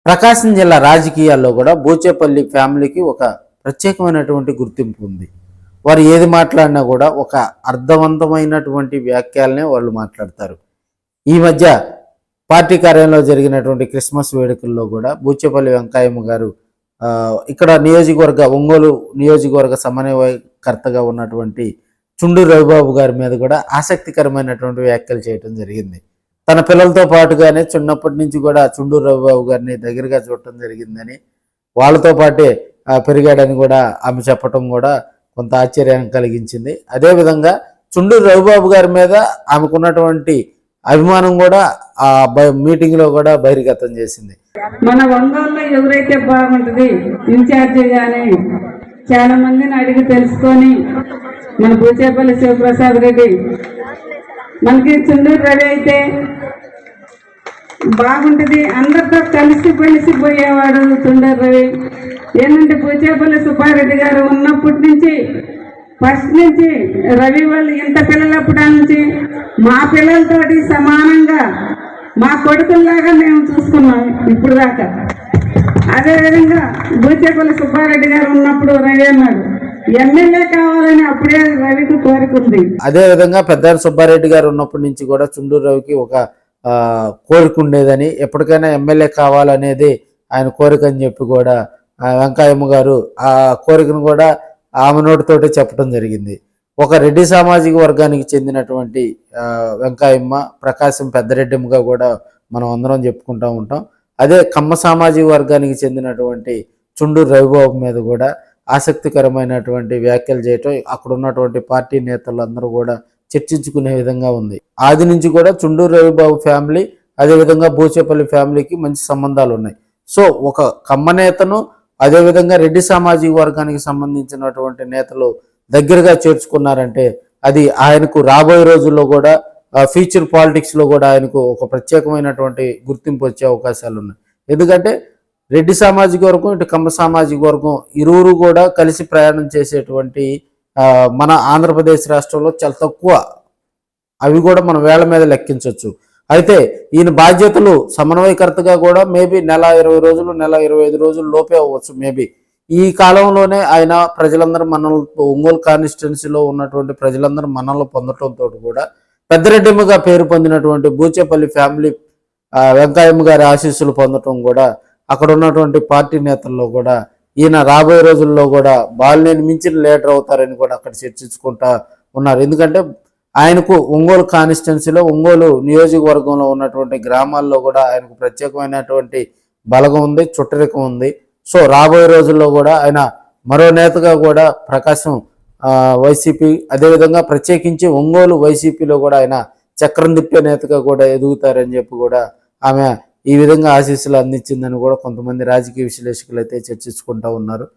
ప్రకాశం జిల్లా రాజకీయాల్లో కూడా బూచేపల్లి ఫ్యామిలీకి ఒక ప్రత్యేకమైనటువంటి గుర్తింపు ఉంది. వారు ఏది మాట్లాడినా కూడా ఒక అర్థవంతమైనటువంటి వ్యాఖ్యలనే వాళ్ళు మాట్లాడతారు. ఈ మధ్య పార్టీ కార్యాలయంలో జరిగినటువంటి క్రిస్మస్ వేడుకల్లో కూడా బూచేపల్లి వెంకయ్యమ్మ గారు ఇక్కడ ఒంగోలు నియోజకవర్గ సమన్వయకర్తగా ఉన్నటువంటి చుండూరు రవిబాబు గారి మీద కూడా ఆసక్తికరమైనటువంటి వ్యాఖ్యలు చేయడం జరిగింది. తన పిల్లలతో పాటుగానే చిన్నప్పటి నుంచి కూడా చుండూరు రవిబాబు గారిని దగ్గరగా చూడటం జరిగిందని, వాళ్ళతో పాటే పెరిగాడని కూడా ఆమె చెప్పటం కూడా కొంత ఆశ్చర్యాన్ని కలిగించింది. అదేవిధంగా చుండూరు రవిబాబు గారి మీద ఆమెకున్నటువంటి అభిమానం కూడా ఆ మీటింగ్ లో కూడా బహిర్గతం చేసింది. మన ఒంగోలులో ఎవరైతే బాగుంటుంది ఇన్ఛార్జి గాని చాలా మందిని అడిగి తెలుసుకొని మన బూచేపల్లి శివప్రసాద్ రెడ్డి, మనకి చుండూరు రవి అయితే బాగుంటుంది, అందరితో కలిసిపోయేవాడు చుండూరు రవి. ఏంటంటే బూచేపల్లి సుబ్బారెడ్డి గారు ఉన్నప్పటి నుంచి ఫస్ట్ నుంచి రవి వాళ్ళు ఇంత పిల్లలప్పటి నుంచి మా పిల్లలతోటి సమానంగా మా కొడుకుల్లాగా మేము చూసుకున్నాం ఇప్పుడు దాకా. అదేవిధంగా బూచేపల్లి సుబ్బారెడ్డి గారు ఉన్నప్పుడు రవి అన్నాడు ఎమ్మెల్యే కావాలని అప్పుడే రవికి కోరుకుంది. అదేవిధంగా పెద్ద సుబ్బారెడ్డి గారు ఉన్నప్పటి నుంచి కూడా చుండూరు రవికి ఒక కోరిక ఉండేదని, ఎప్పటికైనా ఎమ్మెల్యే కావాలనేది ఆయన కోరిక అని చెప్పి కూడా వెంకయ్యమ్మ గారు ఆ కోరికను కూడా ఆమె నోటితోటి చెప్పడం జరిగింది. ఒక రెడ్డి సామాజిక వర్గానికి చెందినటువంటి వెంకయ్యమ్మ ప్రకాశం పెద్దరెడ్డిమ్మగా కూడా మనం అందరం చెప్పుకుంటూ ఉంటాం. అదే కమ్మ సామాజిక వర్గానికి చెందినటువంటి చుండూరు రవిబాబు మీద కూడా ఆసక్తికరమైనటువంటి వ్యాఖ్యలు చేయటం అక్కడ ఉన్నటువంటి పార్టీ నేతలు అందరూ కూడా చర్చించుకునే విధంగా ఉంది. ఆది నుంచి కూడా చుండూరు రవిబాబు ఫ్యామిలీ అదేవిధంగా బూచేపల్లి ఫ్యామిలీకి మంచి సంబంధాలు ఉన్నాయి. సో ఒక కమ్మ నేతను అదేవిధంగా రెడ్డి సామాజిక వర్గానికి సంబంధించినటువంటి నేతలు దగ్గరగా చేర్చుకున్నారంటే అది ఆయనకు రాబోయే రోజుల్లో కూడా ఫ్యూచర్ పాలిటిక్స్లో కూడా ఆయనకు ఒక ప్రత్యేకమైనటువంటి గుర్తింపు వచ్చే అవకాశాలు ఉన్నాయి. ఎందుకంటే రెడ్డి సామాజిక వర్గం ఇటు కమ్మ సామాజిక వర్గం ఇరువురు కూడా కలిసి ప్రయాణం చేసేటువంటి మన ఆంధ్రప్రదేశ్ రాష్ట్రంలో చాలా తక్కువ, అవి కూడా మనం వేళ్ల మీద లెక్కించవచ్చు. అయితే ఈయన బాధ్యతలు సమన్వయకర్తగా కూడా మేబీ నెల 20 రోజులు నెల 25 రోజులు లోపే అవ్వచ్చు. మేబీ ఈ కాలంలోనే ఆయన ప్రజలందరూ మనలతో ఒంగోలు కాన్స్టిట్యున్సీలో ఉన్నటువంటి ప్రజలందరూ మనల్ని పొందటంతో కూడా పెద్దరెడ్డిమ్మగా పేరు పొందినటువంటి బూచేపల్లి ఫ్యామిలీ వెంకయ్యమ్మ గారి ఆశీస్సులు పొందటం కూడా అక్కడ ఉన్నటువంటి పార్టీ నేతల్లో కూడా ఈయన రాబోయే రోజుల్లో కూడా బాలినేని మించిన లీడర్ అవుతారని కూడా అక్కడ చర్చించుకుంటా ఉన్నారు. ఎందుకంటే ఆయనకు ఒంగోలు కాన్స్టిట్యున్సీలో ఒంగోలు నియోజకవర్గంలో ఉన్నటువంటి గ్రామాల్లో కూడా ఆయనకు ప్రత్యేకమైనటువంటి బలగం ఉంది, చుట్టరికం ఉంది. సో రాబోయే రోజుల్లో కూడా ఆయన మరో నేతగా కూడా ప్రకాశం వైసీపీ అదేవిధంగా ప్రత్యేకించి ఒంగోలు వైసీపీలో కూడా ఆయన చక్రం తిప్పే నేతగా కూడా ఎదుగుతారని చెప్పి కూడా ఆమె ఈ విధంగా ఆశీస్సులు అందించిందని కూడా కొంతమంది రాజకీయ విశ్లేషకులు అయితే చర్చించుకుంటూ ఉన్నారు.